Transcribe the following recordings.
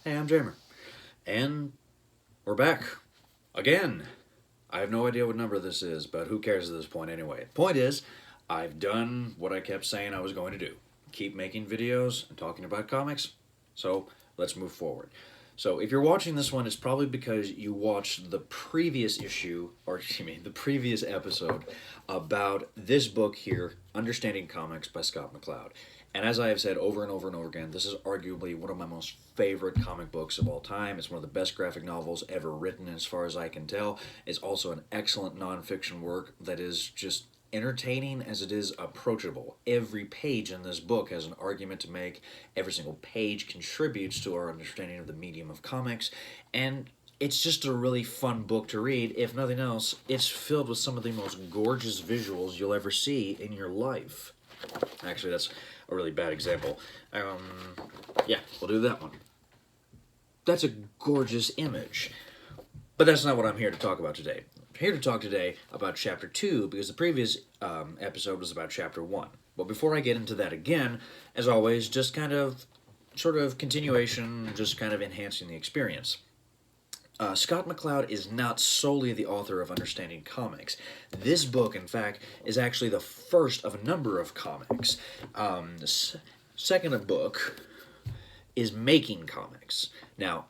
Hey, I'm Jamer, and we're back again. I have no idea what number this is, but who cares at this point anyway? Point is, I've done what I kept saying I was going to do: keep making videos and talking about comics. So let's move forward. So if you're watching this one, it's probably because you watched the previous issue, or excuse me, the previous episode about this book here, Understanding Comics by Scott McCloud. And as I have said over and over and over again, this is arguably one of my most favorite comic books of all time. It's one of the best graphic novels ever written, as far as I can tell. It's also an excellent nonfiction work that is just entertaining as it is approachable. Every page in this book has an argument to make. Every single page contributes to our understanding of the medium of comics. And it's just a really fun book to read. If nothing else, it's filled with some of the most gorgeous visuals you'll ever see in your life. Actually, that's a really bad example. Yeah, we'll do that one. That's a gorgeous image. But that's not what I'm here to talk about today. I'm here to talk today about Chapter 2, because the previous episode was about Chapter 1. But before I get into that again, as always, just kind of, sort of continuation, just kind of enhancing the experience. Scott McCloud is not solely the author of Understanding Comics. This book, in fact, is actually the first of a number of comics. Second book is Making Comics. Now,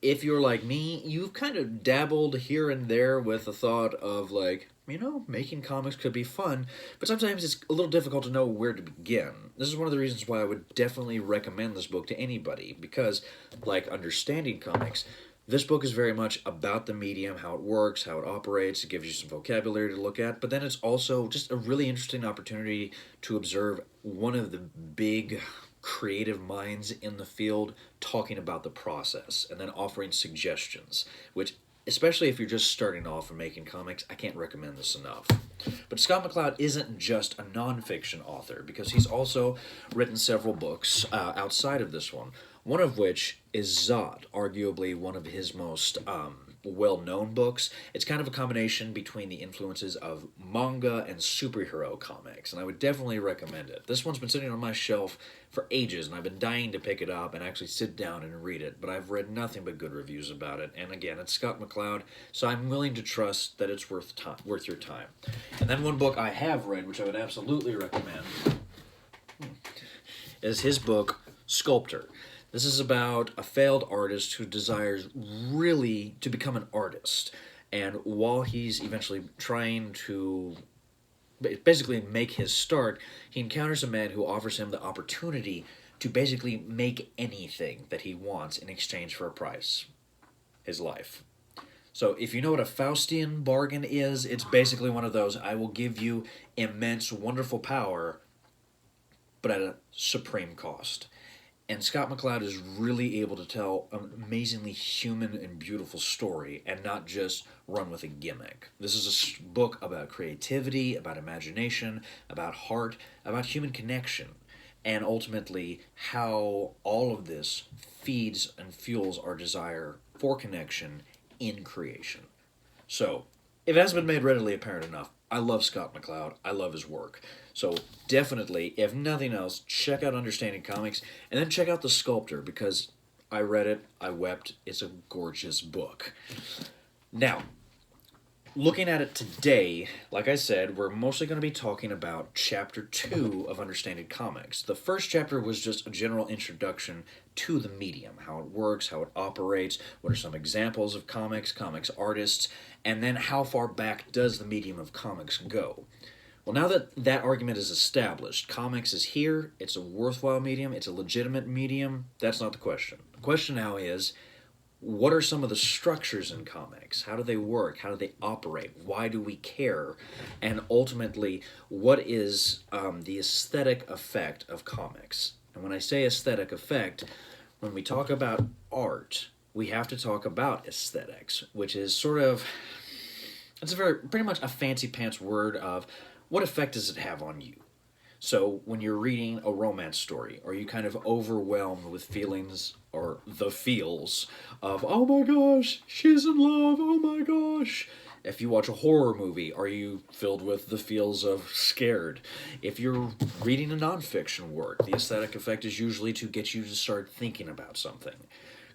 if you're like me, you've kind of dabbled here and there with the thought of, like, making comics could be fun, but sometimes it's a little difficult to know where to begin. This is one of the reasons why I would definitely recommend this book to anybody, because, like Understanding Comics, this book is very much about the medium, how it works, how it operates. It gives you some vocabulary to look at, but then it's also just a really interesting opportunity to observe one of the big creative minds in the field talking about the process and then offering suggestions, which, especially if you're just starting off and making comics, I can't recommend this enough. But Scott McCloud isn't just a nonfiction author, because he's also written several books outside of this one of which is Zod, arguably one of his most well-known books. It's kind of a combination between the influences of manga and superhero comics, and I would definitely recommend it. This one's been sitting on my shelf for ages, and I've been dying to pick it up and actually sit down and read it, but I've read nothing but good reviews about it. And again, it's Scott McCloud, so I'm willing to trust that it's worth your time. And then one book I have read, which I would absolutely recommend, is his book, Sculptor. This is about a failed artist who desires really to become an artist. And while he's eventually trying to basically make his start, he encounters a man who offers him the opportunity to basically make anything that he wants in exchange for a price: his life. So if you know what a Faustian bargain is, it's basically one of those: I will give you immense, wonderful power, but at a supreme cost. And Scott McCloud is really able to tell an amazingly human and beautiful story and not just run with a gimmick. This is a book about creativity, about imagination, about heart, about human connection, and ultimately how all of this feeds and fuels our desire for connection in creation. So, if it hasn't been made readily apparent enough, I love Scott McCloud. I love his work. So definitely, if nothing else, check out Understanding Comics, and then check out The Sculptor, because I read it, I wept. It's a gorgeous book. Now, looking at it today, like I said, we're mostly going to be talking about Chapter 2 of Understanding Comics. The first chapter was just a general introduction to the medium, how it works, how it operates, what are some examples of comics artists, and then how far back does the medium of comics go. Well, now that that argument is established, comics is here, it's a worthwhile medium, it's a legitimate medium, that's not the question. The question now is, what are some of the structures in comics? How do they work? How do they operate? Why do we care? And ultimately, what is the aesthetic effect of comics? And when I say aesthetic effect, when we talk about art, we have to talk about aesthetics, which is sort of, it's pretty much a fancy pants word of what effect does it have on you? So when you're reading a romance story, are you kind of overwhelmed with feelings, or the feels of, oh my gosh, she's in love, oh my gosh? If you watch a horror movie, are you filled with the feels of scared? If you're reading a nonfiction work, the aesthetic effect is usually to get you to start thinking about something.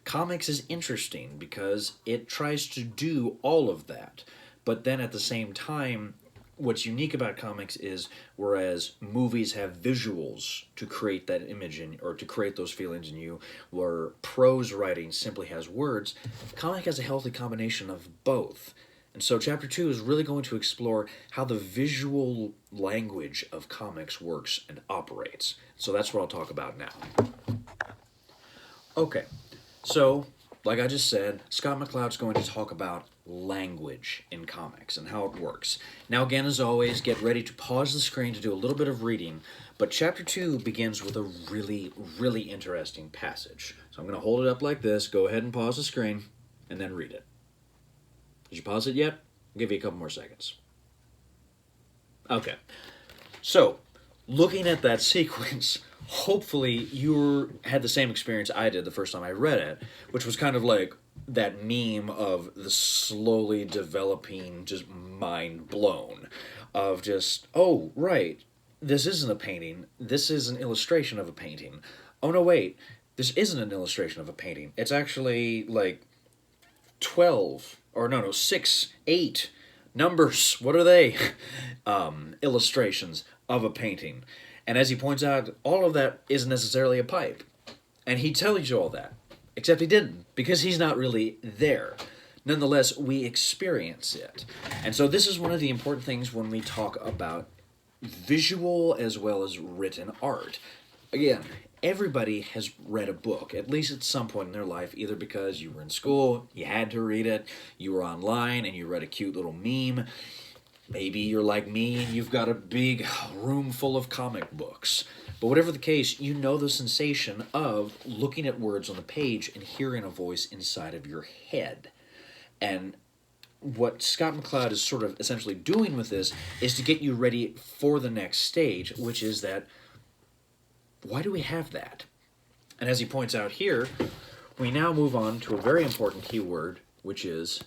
Comics is interesting because it tries to do all of that, but then at the same time, what's unique about comics is whereas movies have visuals to create that image in, or to create those feelings in you, where prose writing simply has words, comic has a healthy combination of both. And so chapter 2 is really going to explore how the visual language of comics works and operates. So that's what I'll talk about now. Okay, so like I just said, Scott McCloud's going to talk about language in comics and how it works. Now, again, as always, get ready to pause the screen to do a little bit of reading, but chapter 2 begins with a really, really interesting passage. So I'm going to hold it up like this, go ahead and pause the screen, and then read it. Did you pause it yet? I'll give you a couple more seconds. Okay, so looking at that sequence, hopefully you had the same experience I did the first time I read it, which was kind of like that meme of the slowly developing, just mind blown, of just, oh, right, this isn't a painting, this is an illustration of a painting. Oh, no, wait, this isn't an illustration of a painting. It's actually like 12, or no, 6, 8 numbers, what are they? Illustrations of a painting. And as he points out, all of that isn't necessarily a pipe. And he tells you all that. Except he didn't, because he's not really there. Nonetheless, we experience it. And so this is one of the important things when we talk about visual as well as written art. Again, everybody has read a book, at least at some point in their life, either because you were in school, you had to read it, you were online, and you read a cute little meme. Maybe you're like me and you've got a big room full of comic books. But whatever the case, you know the sensation of looking at words on the page and hearing a voice inside of your head. And what Scott McCloud is sort of essentially doing with this is to get you ready for the next stage, which is that, why do we have that? And as he points out here, we now move on to a very important keyword, which is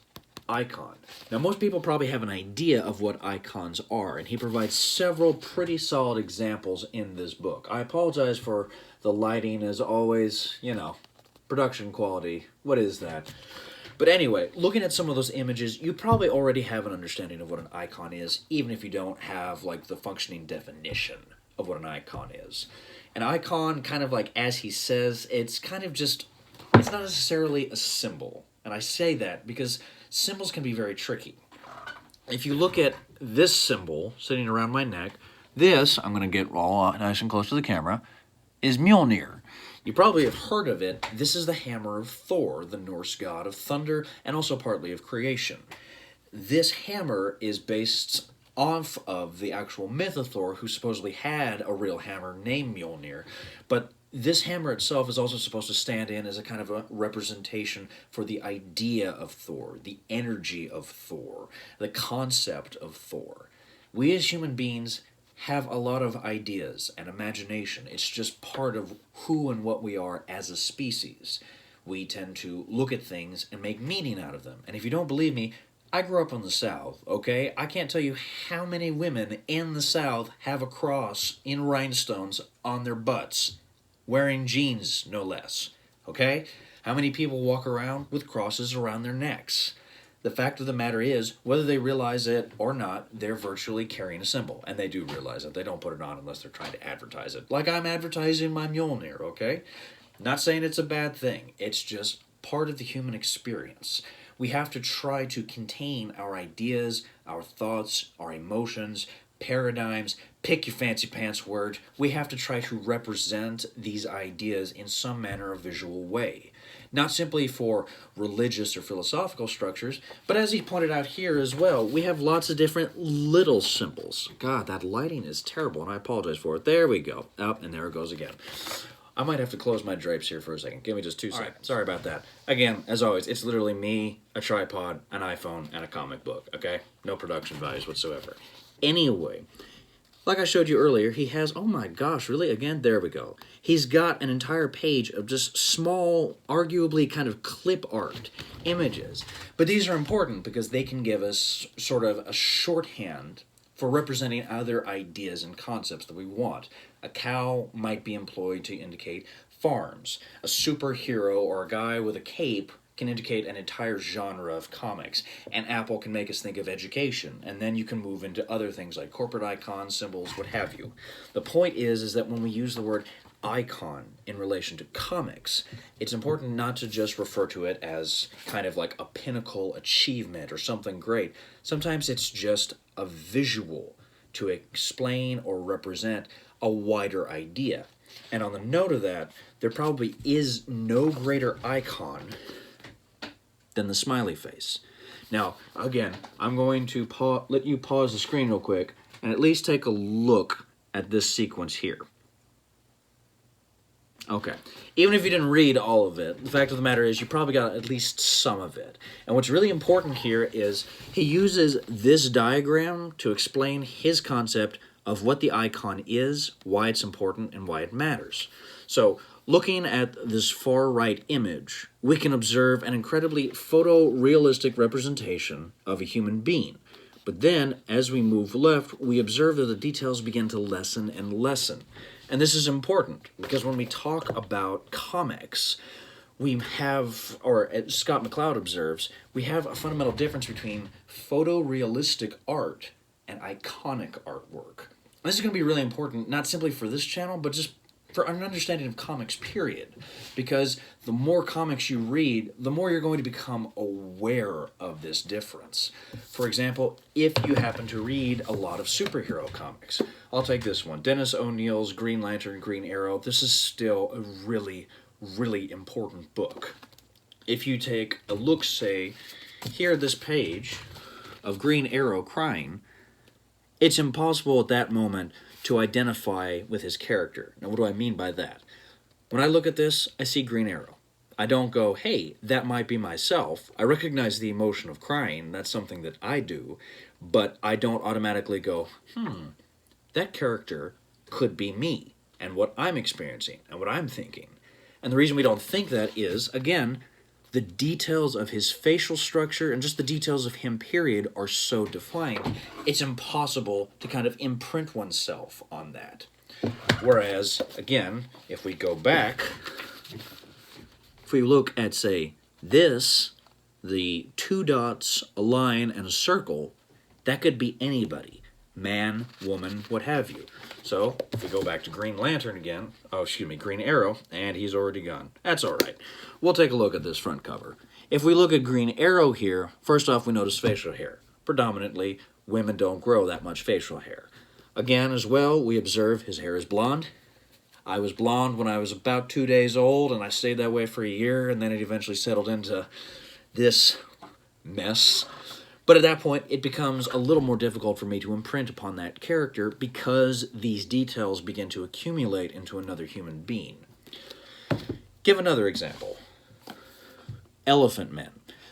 icon. Now, most people probably have an idea of what icons are, and he provides several pretty solid examples in this book. I apologize for the lighting, as always, production quality. What is that? But anyway, looking at some of those images, you probably already have an understanding of what an icon is, even if you don't have, like, the functioning definition of what an icon is. An icon, kind of like, as he says, it's kind of just, it's not necessarily a symbol. And I say that because symbols can be very tricky. If you look at this symbol sitting around my neck, this, I'm going to get all nice and close to the camera, is Mjolnir. You probably have heard of it. This is the hammer of Thor, the Norse god of thunder, and also partly of creation. This hammer is based off of the actual myth of Thor, who supposedly had a real hammer named Mjolnir, but this hammer itself is also supposed to stand in as a kind of a representation for the idea of Thor, the energy of Thor, the concept of Thor. We as human beings have a lot of ideas and imagination. It's just part of who and what we are as a species. We tend to look at things and make meaning out of them. And if you don't believe me, I grew up in the South, okay? I can't tell you how many women in the South have a cross in rhinestones on their butts, wearing jeans, no less, okay? How many people walk around with crosses around their necks? The fact of the matter is, whether they realize it or not, they're virtually carrying a symbol. And they do realize it. They don't put it on unless they're trying to advertise it. Like I'm advertising my Mjolnir, okay? Not saying it's a bad thing. It's just part of the human experience. We have to try to contain our ideas, our thoughts, our emotions, paradigms, pick your fancy pants word. We have to try to represent these ideas in some manner or visual way. Not simply for religious or philosophical structures, but as he pointed out here as well, we have lots of different little symbols. God, that lighting is terrible, and I apologize for it. There we go. Oh, and there it goes again. I might have to close my drapes here for a second. Give me just 2 seconds. Right. Sorry about that. Again, as always, it's literally me, a tripod, an iPhone, and a comic book, okay? No production values whatsoever. Anyway, like I showed you earlier, he has, oh my gosh, really? Again? There we go. He's got an entire page of just small, arguably kind of clip art images. But these are important because they can give us sort of a shorthand for representing other ideas and concepts that we want. A cow might be employed to indicate farms. A superhero or a guy with a cape can indicate an entire genre of comics. And Apple can make us think of education, and then you can move into other things like corporate icons, symbols, what have you. The point is that when we use the word icon in relation to comics, it's important not to just refer to it as kind of like a pinnacle achievement or something great. Sometimes it's just a visual to explain or represent a wider idea. And on the note of that, there probably is no greater icon than the smiley face. Now, again, I'm going to let you pause the screen real quick and at least take a look at this sequence here. Okay. Even if you didn't read all of it, the fact of the matter is you probably got at least some of it. And what's really important here is he uses this diagram to explain his concept of what the icon is, why it's important, and why it matters. So, looking at this far right image, we can observe an incredibly photorealistic representation of a human being. But then, as we move left, we observe that the details begin to lessen and lessen. And this is important, because when we talk about comics, we have, or as Scott McCloud observes, we have a fundamental difference between photorealistic art and iconic artwork. And this is going to be really important, not simply for this channel, but just for an understanding of comics, period. Because the more comics you read, the more you're going to become aware of this difference. For example, if you happen to read a lot of superhero comics, I'll take this one, Dennis O'Neill's Green Lantern, Green Arrow. This is still a really, really important book. If you take a look, say, here at this page of Green Arrow crying, it's impossible at that moment to identify with his character. Now, what do I mean by that? When I look at this, I see Green Arrow. I don't go, hey, that might be myself. I recognize the emotion of crying. That's something that I do. But I don't automatically go, that character could be me and what I'm experiencing and what I'm thinking. And the reason we don't think that is, again, the details of his facial structure and just the details of him, period, are so defined, it's impossible to kind of imprint oneself on that. Whereas, again, if we go back, if we look at, say, this, the two dots, a line, and a circle, that could be anybody. Man, woman, what have you. So, if we go back to Green Lantern again, Green Arrow, and he's already gone. That's all right. We'll take a look at this front cover. If we look at Green Arrow here, first off, we notice facial hair. Predominantly, women don't grow that much facial hair. Again, as well, we observe his hair is blonde. I was blonde when I was about 2 days old, and I stayed that way for a year, and then it eventually settled into this mess. But at that point, it becomes a little more difficult for me to imprint upon that character because these details begin to accumulate into another human being. Give another example. Elephant Men.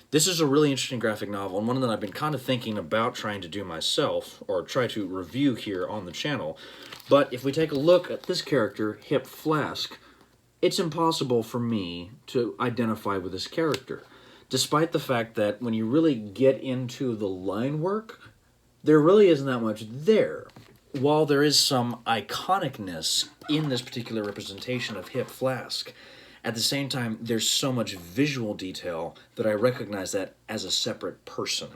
This is a really interesting graphic novel, and one that I've been kind of thinking about trying to do myself, or try to review here on the channel. But if we take a look at this character, Hip Flask, it's impossible for me to identify with this character. Despite the fact that when you really get into the line work, there really isn't that much there. While there is some iconicness in this particular representation of Hip Flask, at the same time, there's so much visual detail that I recognize that as a separate person.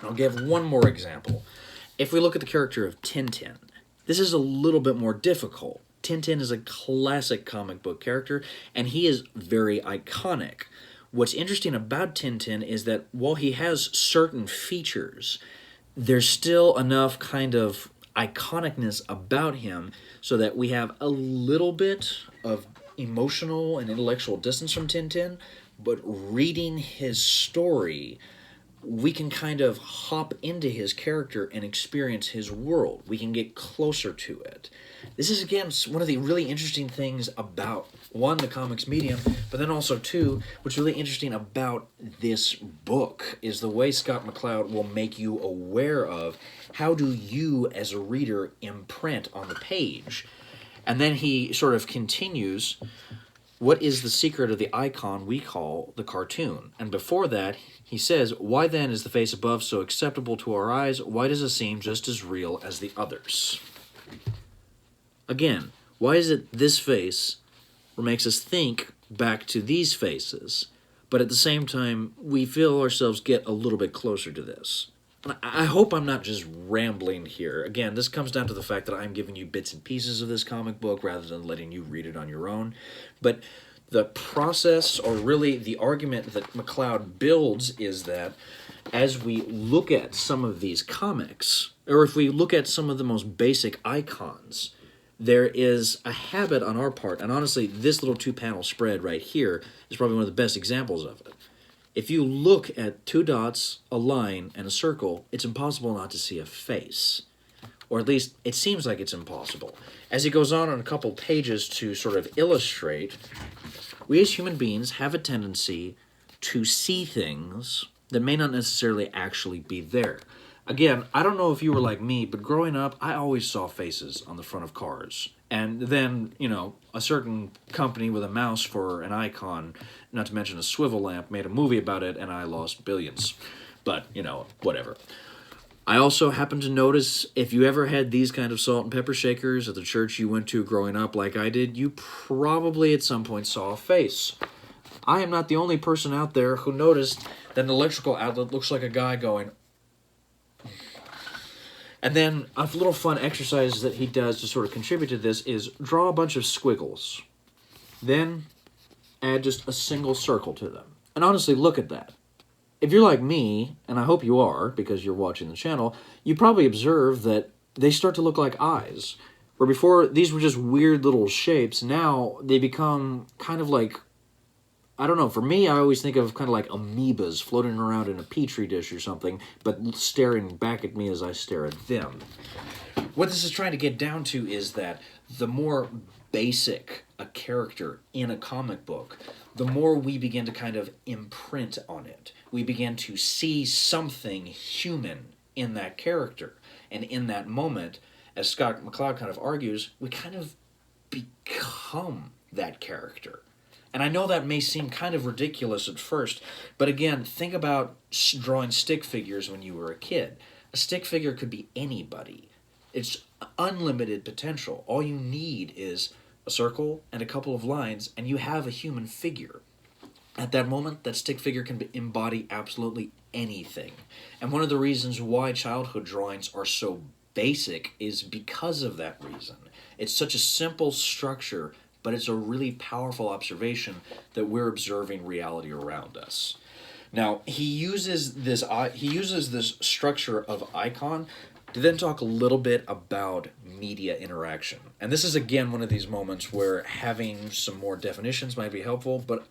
I'll give one more example. If we look at the character of Tintin, this is a little bit more difficult. Tintin is a classic comic book character, and he is very iconic. What's interesting about Tintin is that while he has certain features, there's still enough kind of iconicness about him so that we have a little bit of emotional and intellectual distance from Tintin, but reading his story, we can kind of hop into his character and experience his world. We can get closer to it. This is, again, one of the really interesting things about, one, the comics medium, but then also, two, what's really interesting about this book is the way Scott McCloud will make you aware of how do you, as a reader, imprint on the page. And then he sort of continues, what is the secret of the icon we call the cartoon? And before that, he says, why then is the face above so acceptable to our eyes? Why does it seem just as real as the others? Again, why is it this face or makes us think back to these faces, but at the same time, we feel ourselves get a little bit closer to this. I hope I'm not just rambling here. Again, this comes down to the fact that I'm giving you bits and pieces of this comic book rather than letting you read it on your own. But the process, or really the argument that McCloud builds, is that as we look at some of these comics, or if we look at some of the most basic icons, there is a habit on our part, and honestly, this little two-panel spread right here is probably one of the best examples of it. If you look at two dots, a line, and a circle, it's impossible not to see a face. Or at least, it seems like it's impossible. As he goes on a couple pages to sort of illustrate, we as human beings have a tendency to see things that may not necessarily actually be there. Again, I don't know if you were like me, but growing up, I always saw faces on the front of cars. And then, a certain company with a mouse for an icon, not to mention a swivel lamp, made a movie about it, and I lost billions. But, whatever. I also happened to notice, if you ever had these kind of salt and pepper shakers at the church you went to growing up like I did, you probably at some point saw a face. I am not the only person out there who noticed that an electrical outlet looks like a guy going... And then a little fun exercise that he does to sort of contribute to this is draw a bunch of squiggles. Then add just a single circle to them. And honestly, look at that. If you're like me, and I hope you are, because you're watching the channel, you probably observe that they start to look like eyes. Where before, these were just weird little shapes. Now, they become kind of like... I don't know, for me, I always think of kind of like amoebas floating around in a petri dish or something, but staring back at me as I stare at them. What this is trying to get down to is that the more basic a character in a comic book, the more we begin to kind of imprint on it. We begin to see something human in that character. And in that moment, as Scott McCloud kind of argues, we kind of become that character. And I know that may seem kind of ridiculous at first, but again, think about drawing stick figures when you were a kid. A stick figure could be anybody. It's unlimited potential. All you need is a circle and a couple of lines, and you have a human figure. At that moment, that stick figure can embody absolutely anything. And one of the reasons why childhood drawings are so basic is because of that reason. It's such a simple structure, but it's a really powerful observation that we're observing reality around us. Now, he uses this structure of icon to then talk a little bit about media interaction. And this is, again, one of these moments where having some more definitions might be helpful, but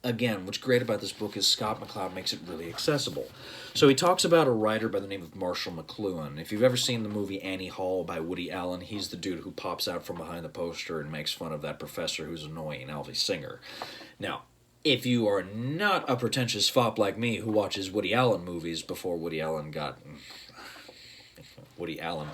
again, what's great about this book is Scott McCloud makes it really accessible. So he talks about a writer by the name of Marshall McLuhan. If you've ever seen the movie Annie Hall by Woody Allen, he's the dude who pops out from behind the poster and makes fun of that professor who's annoying, Alvy Singer. Now, if you are not a pretentious fop like me who watches Woody Allen movies before Woody Allen got... Woody Allen.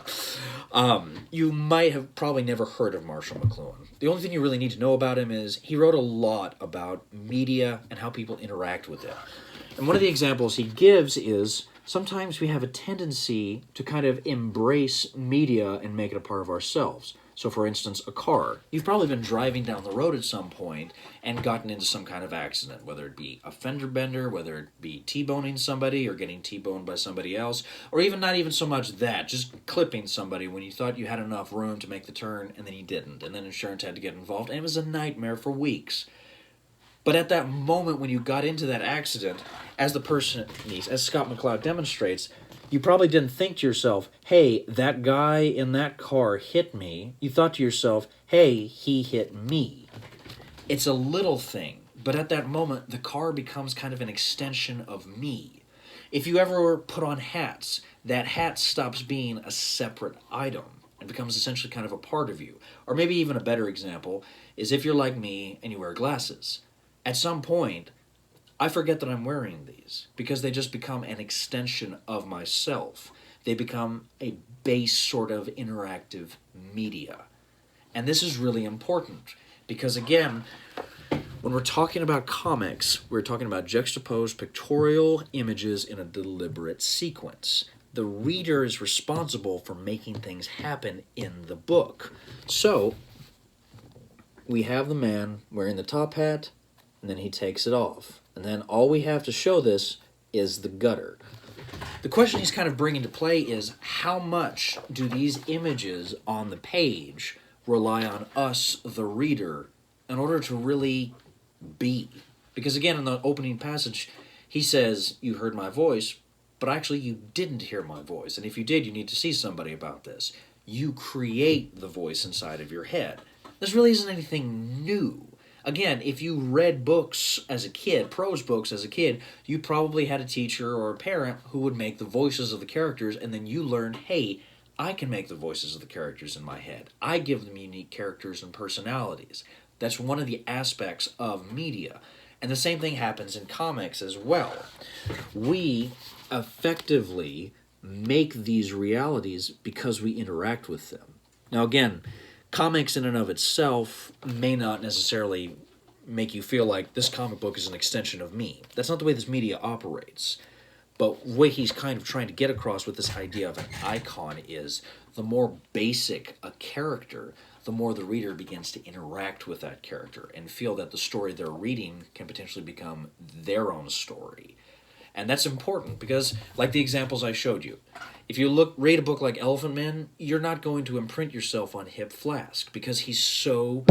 You might have probably never heard of Marshall McLuhan. The only thing you really need to know about him is he wrote a lot about media and how people interact with it. And one of the examples he gives is sometimes we have a tendency to kind of embrace media and make it a part of ourselves. So for instance, a car. You've probably been driving down the road at some point and gotten into some kind of accident, whether it be a fender bender, whether it be T-boning somebody or getting T-boned by somebody else, or even not even so much that, just clipping somebody when you thought you had enough room to make the turn and then you didn't, and then insurance had to get involved, and it was a nightmare for weeks. But at that moment when you got into that accident, as Scott McCloud demonstrates, you probably didn't think to yourself, hey, that guy in that car hit me. You thought to yourself, hey, he hit me. It's a little thing, but at that moment, the car becomes kind of an extension of me. If you ever put on hats, that hat stops being a separate item and becomes essentially kind of a part of you. Or maybe even a better example is if you're like me and you wear glasses. At some point, I forget that I'm wearing these because they just become an extension of myself. They become a base sort of interactive media. And this is really important because, again, when we're talking about comics, we're talking about juxtaposed pictorial images in a deliberate sequence. The reader is responsible for making things happen in the book. So, we have the man wearing the top hat, and then he takes it off. And then all we have to show this is the gutter. The question he's kind of bringing to play is, how much do these images on the page rely on us, the reader, in order to really be? Because again, in the opening passage, he says, you heard my voice, but actually you didn't hear my voice. And if you did, you need to see somebody about this. You create the voice inside of your head. This really isn't anything new. Again, if you read books as a kid, prose books as a kid, you probably had a teacher or a parent who would make the voices of the characters, and then you learned, hey, I can make the voices of the characters in my head. I give them unique characters and personalities. That's one of the aspects of media. And the same thing happens in comics as well. We effectively make these realities because we interact with them. Now again, comics in and of itself may not necessarily make you feel like this comic book is an extension of me. That's not the way this media operates. But what he's kind of trying to get across with this idea of an icon is the more basic a character, the more the reader begins to interact with that character and feel that the story they're reading can potentially become their own story. And that's important because, like the examples I showed you, if you read a book like Elephant Man, you're not going to imprint yourself on Hip Flask because he's so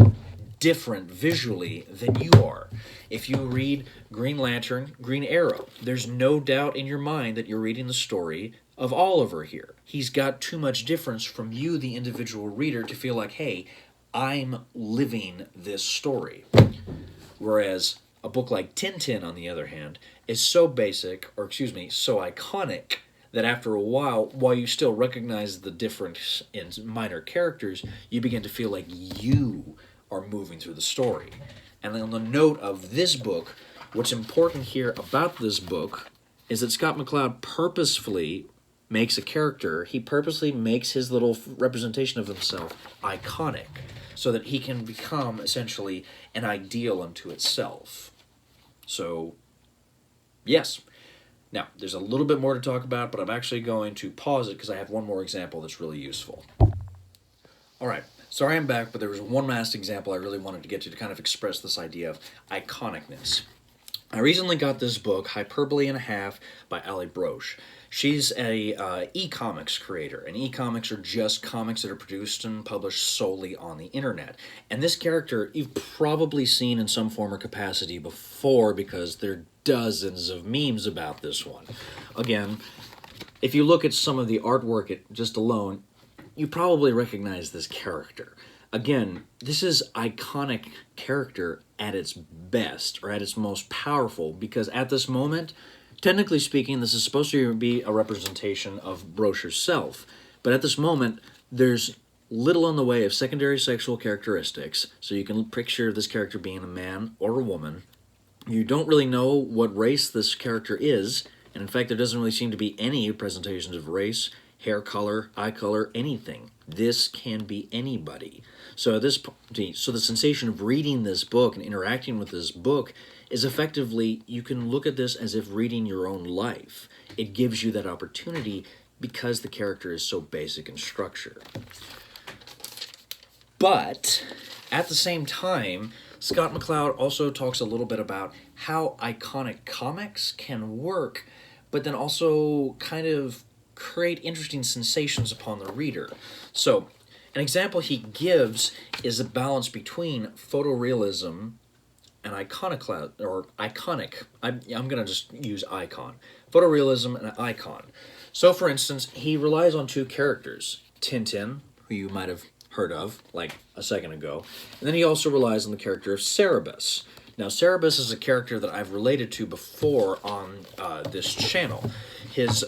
different visually than you are. If you read Green Lantern, Green Arrow, there's no doubt in your mind that you're reading the story of Oliver here. He's got too much difference from you, the individual reader, to feel like, hey, I'm living this story. Whereas a book like Tintin, on the other hand, is so basic, so iconic, that after a while you still recognize the difference in minor characters, you begin to feel like you are moving through the story. And on the note of this book, what's important here about this book is that Scott McCloud purposefully makes a character, he purposely makes his little representation of himself iconic, so that he can become essentially an ideal unto itself. So, yes. Now, there's a little bit more to talk about, but I'm actually going to pause it because I have one more example that's really useful. Alright, sorry I'm back, but there was one last example I really wanted to get to kind of express this idea of iconicness. I recently got this book, Hyperbole and a Half, by Ali Broche. She's a e-comics creator, and e-comics are just comics that are produced and published solely on the internet. And this character you've probably seen in some form or capacity before because there are dozens of memes about this one. Again, if you look at some of the artwork just alone, you probably recognize this character. Again, this is iconic character at its best, or at its most powerful, because at this moment, technically speaking, this is supposed to be a representation of Broche herself, but at this moment, there's little in the way of secondary sexual characteristics, so you can picture this character being a man or a woman. You don't really know what race this character is, and in fact, there doesn't really seem to be any presentations of race, hair color, eye color, anything. This can be anybody. So the sensation of reading this book and interacting with this book is effectively, you can look at this as if reading your own life. It gives you that opportunity because the character is so basic in structure. But at the same time, Scott McCloud also talks a little bit about how iconic comics can work, but then also kind of create interesting sensations upon the reader. So, an example he gives is a balance between photorealism and iconic. I'm going to just use icon. Photorealism and icon. So, for instance, he relies on two characters. Tintin, who you might have heard of, like a second ago. And then he also relies on the character of Cerebus. Now, Cerebus is a character that I've related to before on this channel. His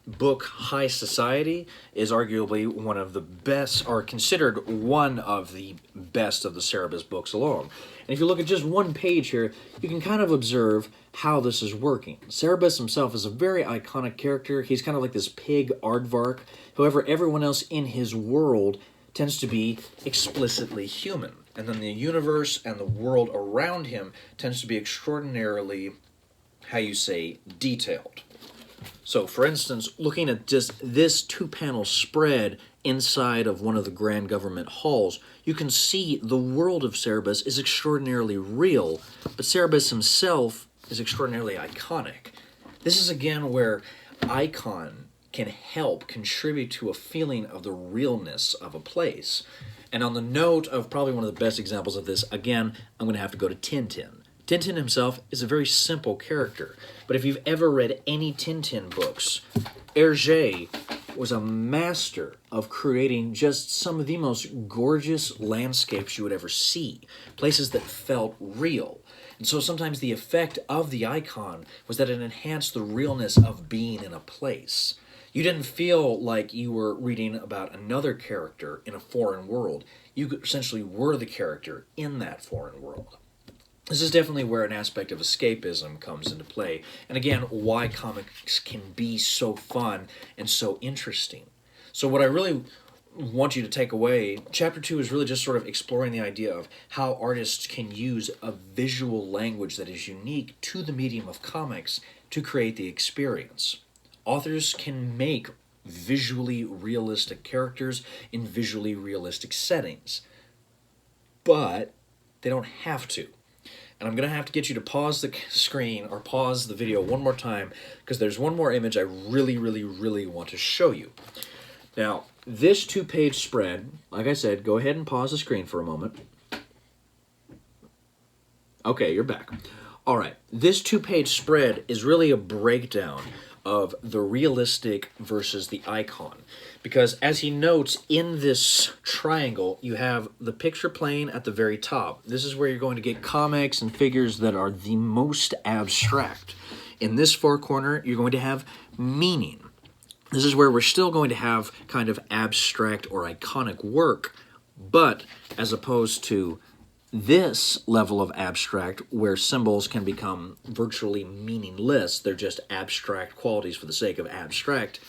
book, High Society, is arguably one of the best, or considered one of the best of the Cerebus books along. And if you look at just one page here, you can kind of observe how this is working. Cerebus himself is a very iconic character. He's kind of like this pig aardvark. However, everyone else in his world tends to be explicitly human. And then the universe and the world around him tends to be extraordinarily, detailed. So, for instance, looking at just this two-panel spread inside of one of the grand government halls, you can see the world of Cerebus is extraordinarily real, but Cerebus himself is extraordinarily iconic. This is again where icon can help contribute to a feeling of the realness of a place. And on the note of probably one of the best examples of this, again, I'm going to have to go to Tintin. Tintin himself is a very simple character, but if you've ever read any Tintin books, Hergé was a master of creating just some of the most gorgeous landscapes you would ever see, places that felt real. And so sometimes the effect of the icon was that it enhanced the realness of being in a place. You didn't feel like you were reading about another character in a foreign world. You essentially were the character in that foreign world. This is definitely where an aspect of escapism comes into play. And again, why comics can be so fun and so interesting. So what I really want you to take away, chapter 2 is really just sort of exploring the idea of how artists can use a visual language that is unique to the medium of comics to create the experience. Authors can make visually realistic characters in visually realistic settings, but they don't have to. And I'm going to have to get you to pause the screen or pause the video one more time because there's one more image I really, really, really want to show you. Now, this 2-page spread, like I said, go ahead and pause the screen for a moment. Okay, you're back. All right, this 2-page spread is really a breakdown of the realistic versus the icon. Because as he notes, in this triangle, you have the picture plane at the very top. This is where you're going to get comics and figures that are the most abstract. In this far corner, you're going to have meaning. This is where we're still going to have kind of abstract or iconic work, but as opposed to this level of abstract where symbols can become virtually meaningless, they're just abstract qualities for the sake of abstract.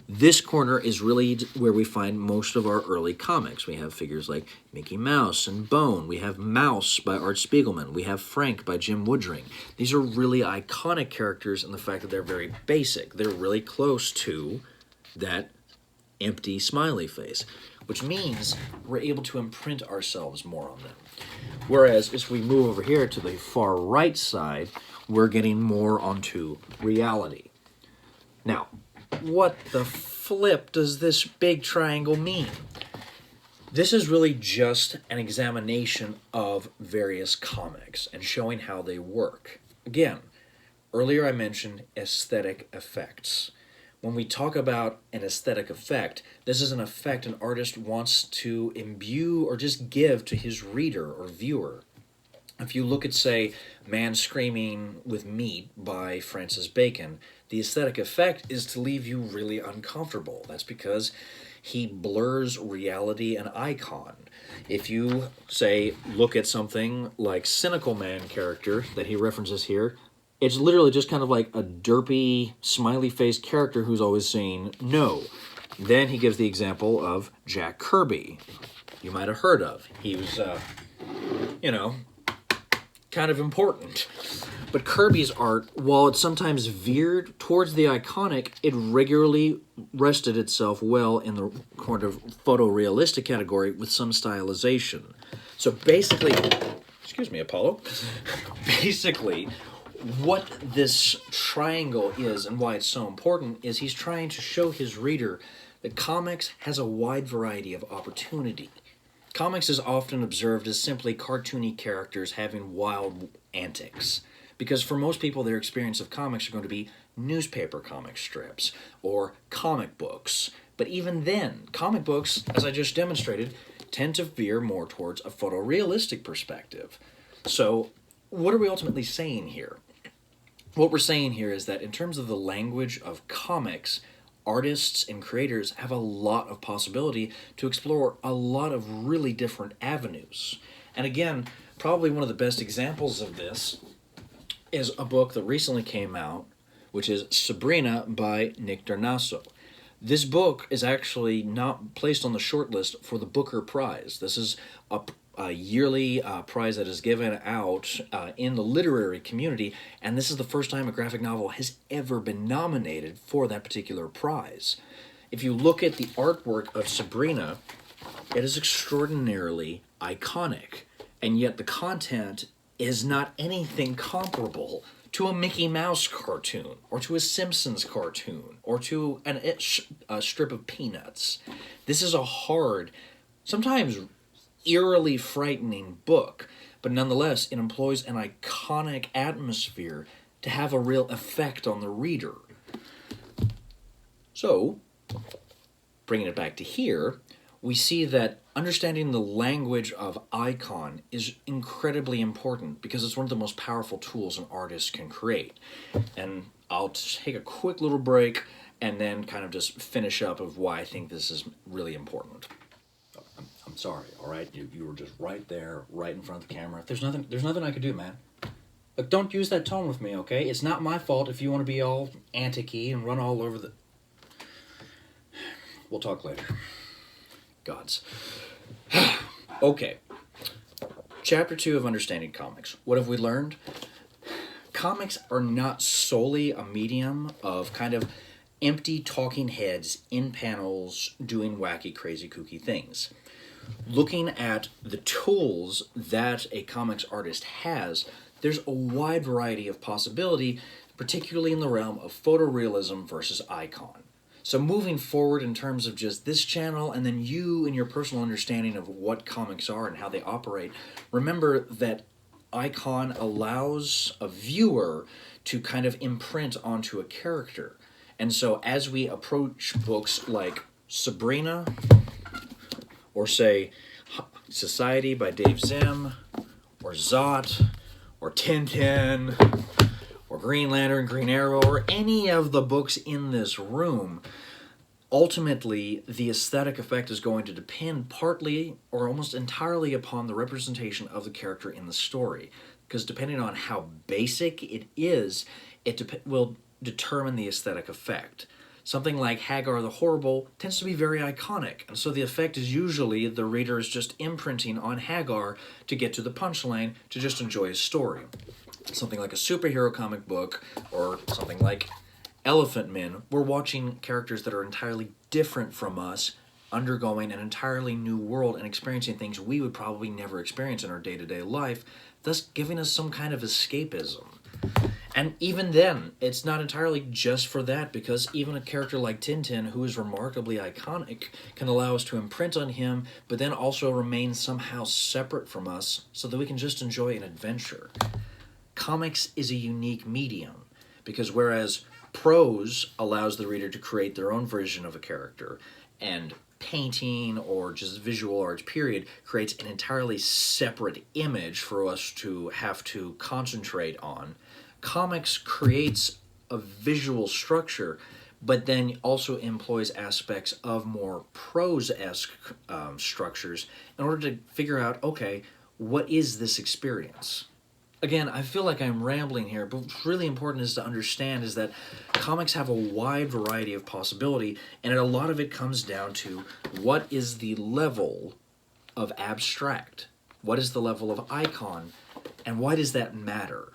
This corner is really where we find most of our early comics. We have figures like Mickey Mouse and Bone. We have Mouse by Art Spiegelman. We have Frank by Jim Woodring. These are really iconic characters in the fact that they're very basic. They're really close to that empty smiley face, which means we're able to imprint ourselves more on them. Whereas as we move over here to the far right side, we're getting more onto reality. Now, what the flip does this big triangle mean? This is really just an examination of various comics and showing how they work. Again, earlier I mentioned aesthetic effects. When we talk about an aesthetic effect, this is an effect an artist wants to imbue or just give to his reader or viewer. If you look at, say, Man Screaming with Meat by Francis Bacon, the aesthetic effect is to leave you really uncomfortable. That's because he blurs reality and icon. If you, say, look at something like Cynical Man character that he references here, it's literally just kind of like a derpy, smiley-faced character who's always saying no. Then he gives the example of Jack Kirby, you might have heard of. He was, kind of important. But Kirby's art, while it sometimes veered towards the iconic, it regularly rested itself well in the kind of photorealistic category with some stylization. So basically, excuse me, Apollo, basically, what this triangle is and why it's so important is he's trying to show his reader that comics has a wide variety of opportunity. Comics is often observed as simply cartoony characters having wild antics, because for most people their experience of comics are going to be newspaper comic strips or comic books. But even then, comic books, as I just demonstrated, tend to veer more towards a photorealistic perspective. So what are we ultimately saying here? What we're saying here is that in terms of the language of comics, artists and creators have a lot of possibility to explore a lot of really different avenues. And again, probably one of the best examples of this is a book that recently came out, which is Sabrina by Nick Darnaso. This book is actually not placed on the shortlist for the Booker Prize. This is a yearly prize that is given out in the literary community, and this is the first time a graphic novel has ever been nominated for that particular prize. If you look at the artwork of Sabrina, it is extraordinarily iconic, and yet the content is not anything comparable to a Mickey Mouse cartoon, or to a Simpsons cartoon, or to a strip of Peanuts. This is a hard, sometimes eerily frightening book, but nonetheless it employs an iconic atmosphere to have a real effect on the reader. So, bringing it back to here, we see that understanding the language of icon is incredibly important because it's one of the most powerful tools an artist can create. And I'll take a quick little break and then kind of just finish up of why I think this is really important. I'm sorry, all right? You were just right there, right in front of the camera. There's nothing I could do, man. Look, don't use that tone with me, okay? It's not my fault if you want to be all antic-y and run all over the... We'll talk later. Gods. Okay. Chapter 2 of Understanding Comics. What have we learned? Comics are not solely a medium of kind of empty talking heads in panels doing wacky, crazy, kooky things. Looking at the tools that a comics artist has, there's a wide variety of possibility, particularly in the realm of photorealism versus icon. So moving forward in terms of just this channel and then you and your personal understanding of what comics are and how they operate, remember that icon allows a viewer to kind of imprint onto a character. And so as we approach books like Sabrina, or say Society by Dave Zim, or Zot, or Tintin, or Green Lantern, Green Arrow, or any of the books in this room, ultimately the aesthetic effect is going to depend partly or almost entirely upon the representation of the character in the story. Because depending on how basic it is, it will determine the aesthetic effect. Something like Hagar the Horrible tends to be very iconic, and so the effect is usually the reader is just imprinting on Hagar to get to the punchline to just enjoy a story. Something like a superhero comic book, or something like Elephant Men, we're watching characters that are entirely different from us, undergoing an entirely new world and experiencing things we would probably never experience in our day-to-day life, thus giving us some kind of escapism. And even then, it's not entirely just for that, because even a character like Tintin, who is remarkably iconic, can allow us to imprint on him, but then also remain somehow separate from us so that we can just enjoy an adventure. Comics is a unique medium, because whereas prose allows the reader to create their own version of a character, and painting or just visual arts period creates an entirely separate image for us to have to concentrate on, comics creates a visual structure, but then also employs aspects of more prose-esque structures in order to figure out, okay, what is this experience? Again, I feel like I'm rambling here, but what's really important is to understand is that comics have a wide variety of possibility, and a lot of it comes down to what is the level of abstract? What is the level of icon? And why does that matter?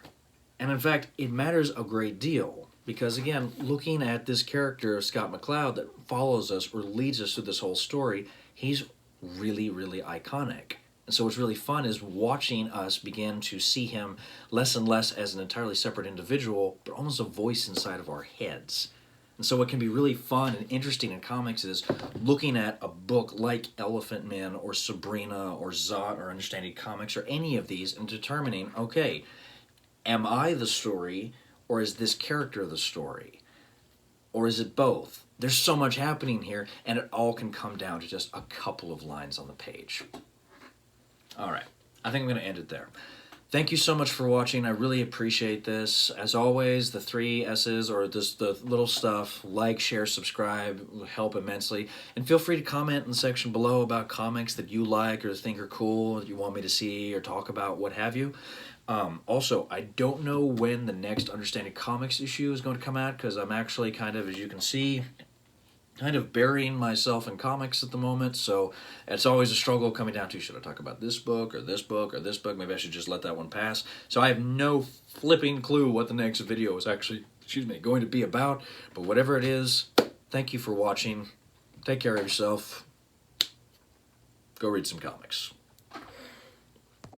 And in fact, it matters a great deal because, again, looking at this character of Scott McCloud that follows us or leads us through this whole story, he's really, really iconic. And so what's really fun is watching us begin to see him less and less as an entirely separate individual, but almost a voice inside of our heads. And so what can be really fun and interesting in comics is looking at a book like Elephant Man or Sabrina or Zot or Understanding Comics or any of these and determining, okay, am I the story, or is this character the story? Or is it both? There's so much happening here, and it all can come down to just a couple of lines on the page. All right, I think I'm going to end it there. Thank you so much for watching. I really appreciate this. As always, the 3 S's, or the little stuff, like, share, subscribe, will help immensely. And feel free to comment in the section below about comics that you like or think are cool, that you want me to see or talk about, what have you. Also, I don't know when the next Understanding Comics issue is going to come out, because I'm actually kind of, as you can see, kind of burying myself in comics at the moment, so it's always a struggle coming down to, should I talk about this book, or this book, or this book? Maybe I should just let that one pass. So I have no flipping clue what the next video is actually, going to be about, but whatever it is, thank you for watching. Take care of yourself. Go read some comics.